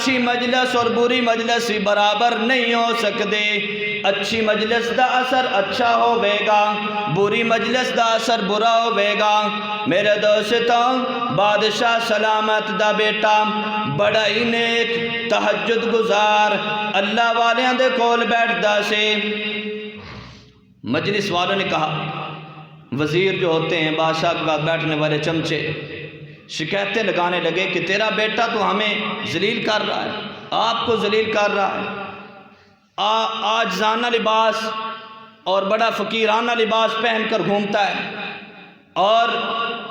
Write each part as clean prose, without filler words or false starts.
اچھی مجلس اور بری مجلس ہی برابر نہیں ہو سکتے. اچھی مجلس دا اثر اچھا ہوے گا، بری مجلس دا اثر برا ہوے گا. میرے دوستوں، بادشاہ سلامت دا بیٹا بڑا ہی نیک تہجد گزار اللہ والیاں دے کول بیٹھدا سے. مجلس والوں نے کہا، وزیر جو ہوتے ہیں بادشاہ کے بعد بیٹھنے والے چمچے، شکایتیں لگانے لگے کہ تیرا بیٹا تو ہمیں ذلیل کر رہا ہے، آپ کو ذلیل کر رہا ہے. عاجزانہ لباس اور بڑا فقیرانہ لباس پہن کر گھومتا ہے، اور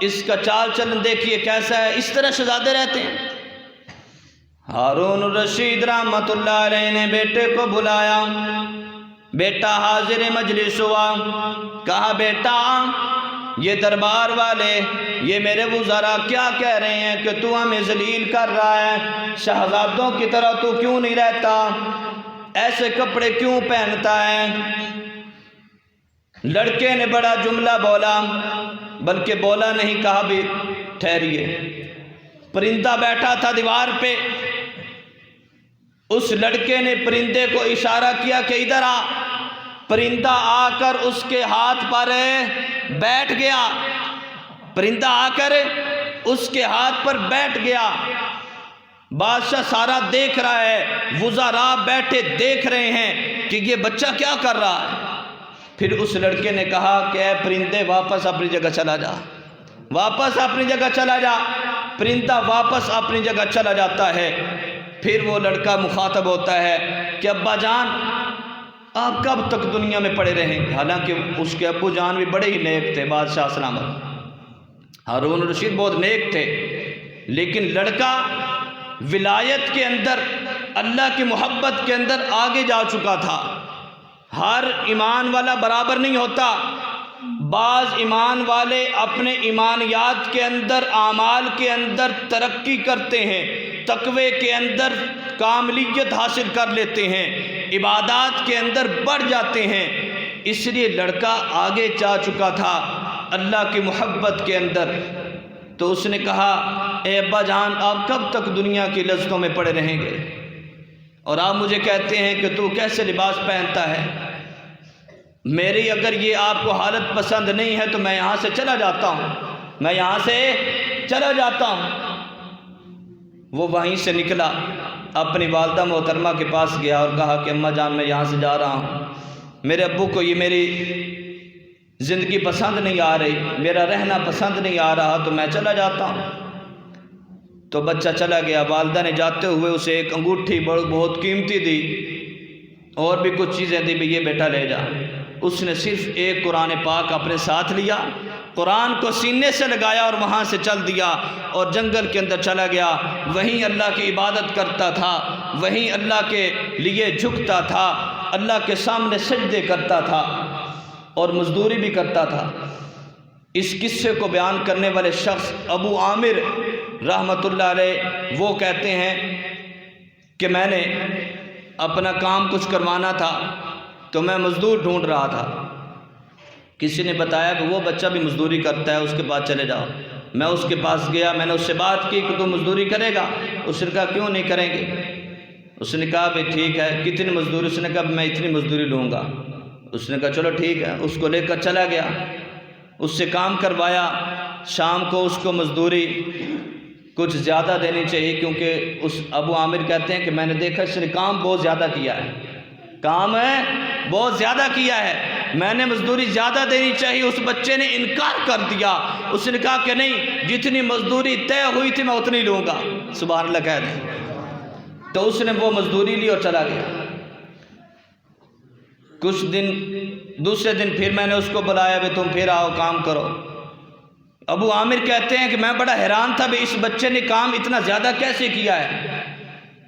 اس کا چال چلن دیکھیے کیسا ہے. اس طرح شہزادے رہتے ہیں. ہارون الرشید رحمت اللہ علیہ نے بیٹے کو بلایا. بیٹا حاضر مجلس ہوا. کہا، بیٹا یہ دربار والے، یہ میرے وزراء کیا کہہ رہے ہیں کہ تو ہمیں ذلیل کر رہا ہے، شہزادوں کی طرح تو کیوں نہیں رہتا، ایسے کپڑے کیوں پہنتا ہے. لڑکے نے بڑا جملہ بولا، بلکہ بولا نہیں، کہا بھی ٹھہریے. پرندہ بیٹھا تھا دیوار پہ. اس لڑکے نے پرندے کو اشارہ کیا کہ ادھر آ. پرندہ آ کر اس کے ہاتھ پر بیٹھ گیا. پرندہ آ کر اس کے ہاتھ پر بیٹھ گیا. بادشاہ سارا دیکھ رہا ہے، وزراء بیٹھے دیکھ رہے ہیں کہ یہ بچہ کیا کر رہا ہے. پھر اس لڑکے نے کہا کہ اے پرندے، واپس اپنی جگہ چلا جا، واپس اپنی جگہ چلا جا. پرندہ واپس اپنی جگہ چلا جاتا ہے. پھر وہ لڑکا مخاطب ہوتا ہے کہ ابا جان آپ کب تک دنیا میں پڑے رہیں گے. حالانکہ اس کے ابو جان بھی بڑے ہی نیک تھے. بادشاہ سلامت ہارون الرشید بہت نیک تھے، لیکن لڑکا ولایت کے اندر، اللہ کی محبت کے اندر آگے جا چکا تھا. ہر ایمان والا برابر نہیں ہوتا. بعض ایمان والے اپنے ایمانیات کے اندر، اعمال کے اندر ترقی کرتے ہیں، تقوی کے اندر کاملیت حاصل کر لیتے ہیں، عبادات کے اندر بڑھ جاتے ہیں. اس لیے لڑکا آگے جا چکا تھا اللہ کی محبت کے اندر. تو اس نے کہا، اے ابا جان آپ کب تک دنیا کی لذتوں میں پڑے رہیں گے، اور آپ مجھے کہتے ہیں کہ تو کیسے لباس پہنتا ہے. میری اگر یہ آپ کو حالت پسند نہیں ہے تو میں یہاں سے چلا جاتا ہوں، میں یہاں سے چلا جاتا ہوں. وہ وہیں سے نکلا، اپنی والدہ محترمہ کے پاس گیا اور کہا کہ اماں جان میں یہاں سے جا رہا ہوں، میرے ابو کو یہ میری زندگی پسند نہیں آ رہی، میرا رہنا پسند نہیں آ رہا، تو میں چلا جاتا ہوں. تو بچہ چلا گیا. والدہ نے جاتے ہوئے اسے ایک انگوٹھی بہت قیمتی دی، اور بھی کچھ چیزیں دی، بھی یہ بیٹا لے جا. اس نے صرف ایک قرآن پاک اپنے ساتھ لیا، قرآن کو سینے سے لگایا اور وہاں سے چل دیا اور جنگل کے اندر چلا گیا. وہیں اللہ کی عبادت کرتا تھا، وہیں اللہ کے لیے جھکتا تھا، اللہ کے سامنے سجدے کرتا تھا اور مزدوری بھی کرتا تھا. اس قصے کو بیان کرنے والے شخص ابو عامر رحمت اللہ علیہ وہ کہتے ہیں کہ میں نے اپنا کام کچھ کروانا تھا تو میں مزدور ڈھونڈ رہا تھا. کسی نے بتایا کہ وہ بچہ بھی مزدوری کرتا ہے، اس کے پاس چلے جاؤ. میں اس کے پاس گیا، میں نے اس سے بات کی کہ تو مزدوری کرے گا. اس نے کہا کیوں نہیں کریں گے. اس نے کہا بھائی ٹھیک ہے، کتنی مزدوری. اس نے کہا میں اتنی مزدوری لوں گا. اس نے کہا چلو ٹھیک ہے. اس کو لے کر چلا گیا، اس سے کام کروایا. شام کو اس کو مزدوری کچھ زیادہ دینی چاہیے، کیونکہ اس ابو عامر کہتے ہیں کہ میں نے دیکھا اس نے کام بہت زیادہ کیا ہے، کام ہے بہت زیادہ کیا ہے، میں نے مزدوری زیادہ دینی چاہیے. اس بچے نے انکار کر دیا. اس نے کہا کہ نہیں، جتنی مزدوری طے ہوئی تھی میں اتنی لوں گا. سبحان اللہ کہہ دیں. تو اس نے وہ مزدوری لی اور چلا گیا. کچھ دن، دوسرے دن پھر میں نے اس کو بلایا کہ تم پھر آؤ کام کرو. ابو عامر کہتے ہیں کہ میں بڑا حیران تھا کہ اس بچے نے کام اتنا زیادہ کیسے کیا ہے،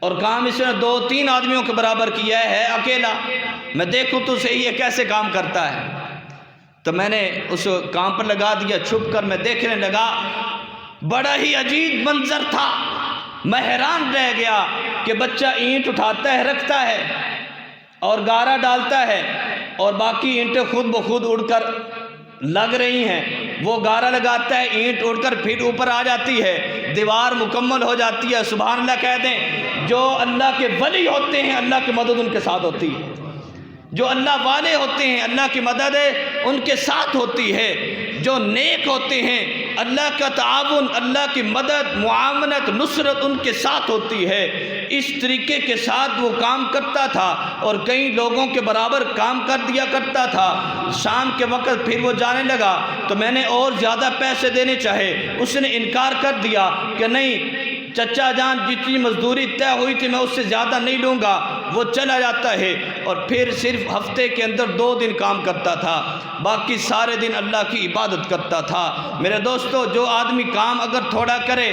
اور کام اس نے 2-3 آدمیوں کے برابر کیا ہے اکیلا. میں دیکھوں تو صحیح ہے کیسے کام کرتا ہے. تو میں نے اس کام پر لگا دیا. چھپ کر میں دیکھنے لگا، بڑا ہی عجیب منظر تھا. میں حیران رہ گیا کہ بچہ اینٹ اٹھاتا ہے، رکھتا ہے اور گارا ڈالتا ہے، اور باقی اینٹیں خود بخود اڑ کر لگ رہی ہیں. وہ گارا لگاتا ہے، اینٹ اڑ کر پھر اوپر آ جاتی ہے، دیوار مکمل ہو جاتی ہے۔ سبحان اللہ کہہ دیں۔ جو اللہ کے ولی ہوتے ہیں اللہ کی مدد ان کے ساتھ ہوتی ہے، جو اللہ والے ہوتے ہیں اللہ کی مدد ان کے ساتھ ہوتی ہے، جو نیک ہوتے ہیں اللہ کا تعاون، اللہ کی مدد، معاونت، نصرت ان کے ساتھ ہوتی ہے۔ اس طریقے کے ساتھ وہ کام کرتا تھا اور کئی لوگوں کے برابر کام کر دیا کرتا تھا۔ شام کے وقت پھر وہ جانے لگا تو میں نے اور زیادہ پیسے دینے چاہے، اس نے انکار کر دیا کہ نہیں چچا جان جتنی مزدوری طے ہوئی تھی میں اس سے زیادہ نہیں لوں گا۔ وہ چلا جاتا ہے اور پھر صرف ہفتے کے اندر 2 دن کام کرتا تھا، باقی سارے دن اللہ کی عبادت کرتا تھا۔ میرے دوستو، جو آدمی کام اگر تھوڑا کرے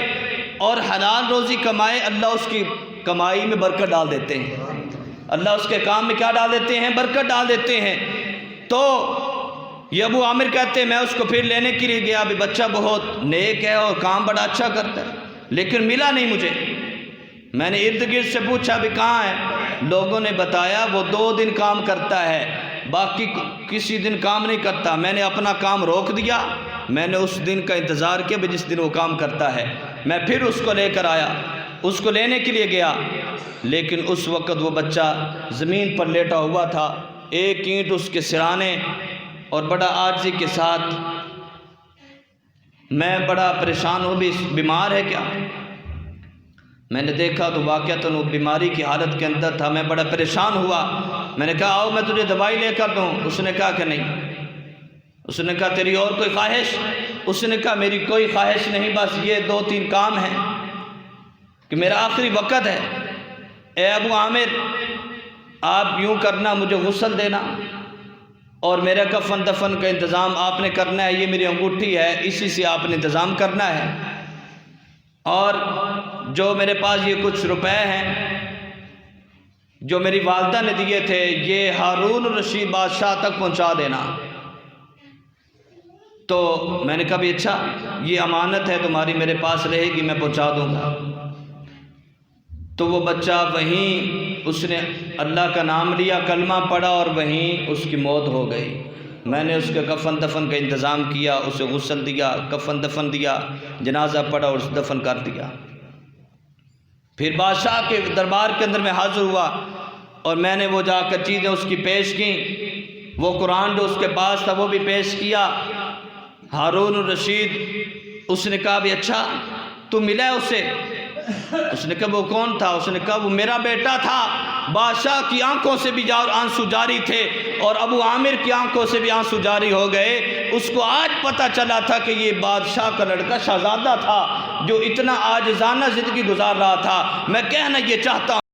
اور حلال روزی کمائے، اللہ اس کی کمائی میں برکت ڈال دیتے ہیں، اللہ اس کے کام میں کیا ڈال دیتے ہیں؟ برکت ڈال دیتے ہیں۔ تو یہ ابو عامر کہتے ہیں میں اس کو پھر لینے کے لیے گیا، ابھی بچہ بہت نیک ہے اور کام بڑا اچھا کرتا ہے، لیکن ملا نہیں مجھے۔ میں نے ارد گرد سے پوچھا بھی کہاں ہے، لوگوں نے بتایا وہ 2 دن کام کرتا ہے، باقی کسی دن کام نہیں کرتا۔ میں نے اپنا کام روک دیا، میں نے اس دن کا انتظار کیا بھی جس دن وہ کام کرتا ہے۔ میں پھر اس کو لے کر آیا، اس کو لینے کے لیے گیا، لیکن اس وقت وہ بچہ زمین پر لیٹا ہوا تھا، ایک اینٹ اس کے سرانے، اور بڑا عاجزی کے ساتھ۔ میں بڑا پریشان ہوں، بھی بیمار ہے کیا؟ میں نے دیکھا تو واقعتاً وہ بیماری کی حالت کے اندر تھا۔ میں بڑا پریشان ہوا، میں نے کہا آؤ میں تجھے دوائی لے کر دوں۔ اس نے کہا کہ نہیں۔ اس نے کہا تیری اور کوئی خواہش؟ اس نے کہا میری کوئی خواہش نہیں، بس یہ 2-3 کام ہیں کہ میرا آخری وقت ہے۔ اے ابو عامر، آپ یوں کرنا، مجھے غسل دینا اور میرا کفن دفن کا انتظام آپ نے کرنا ہے، یہ میری انگوٹھی ہے، اسی سے آپ نے انتظام کرنا ہے، اور جو میرے پاس یہ کچھ روپے ہیں جو میری والدہ نے دیے تھے یہ ہارون الرشید بادشاہ تک پہنچا دینا۔ تو میں نے کہا بھی اچھا، یہ امانت ہے تمہاری، میرے پاس رہے گی، میں پہنچا دوں گا۔ تو وہ بچہ وہیں، اس نے اللہ کا نام لیا، کلمہ پڑھا، اور وہیں اس کی موت ہو گئی۔ میں نے اس کے کفن دفن کا انتظام کیا، اسے غسل دیا، کفن دفن دیا، جنازہ پڑھا اور اسے دفن کر دیا۔ پھر بادشاہ کے دربار کے اندر میں حاضر ہوا اور میں نے وہ جا کر چیزیں اس کی پیش کی، وہ قرآن جو اس کے پاس تھا وہ بھی پیش کیا۔ ہارون الرشید، اس نے کہا بھی اچھا تو ملا ہے اسے؟ اس نے کہا وہ کون تھا؟ اس نے کہا وہ میرا بیٹا تھا۔ بادشاہ کی آنکھوں سے بھی آنسو جاری تھے اور ابو عامر کی آنکھوں سے بھی آنسو جاری ہو گئے۔ اس کو آج پتہ چلا تھا کہ یہ بادشاہ کا لڑکا شہزادہ تھا جو اتنا عاجزانہ زندگی گزار رہا تھا۔ میں کہنا یہ چاہتا ہوں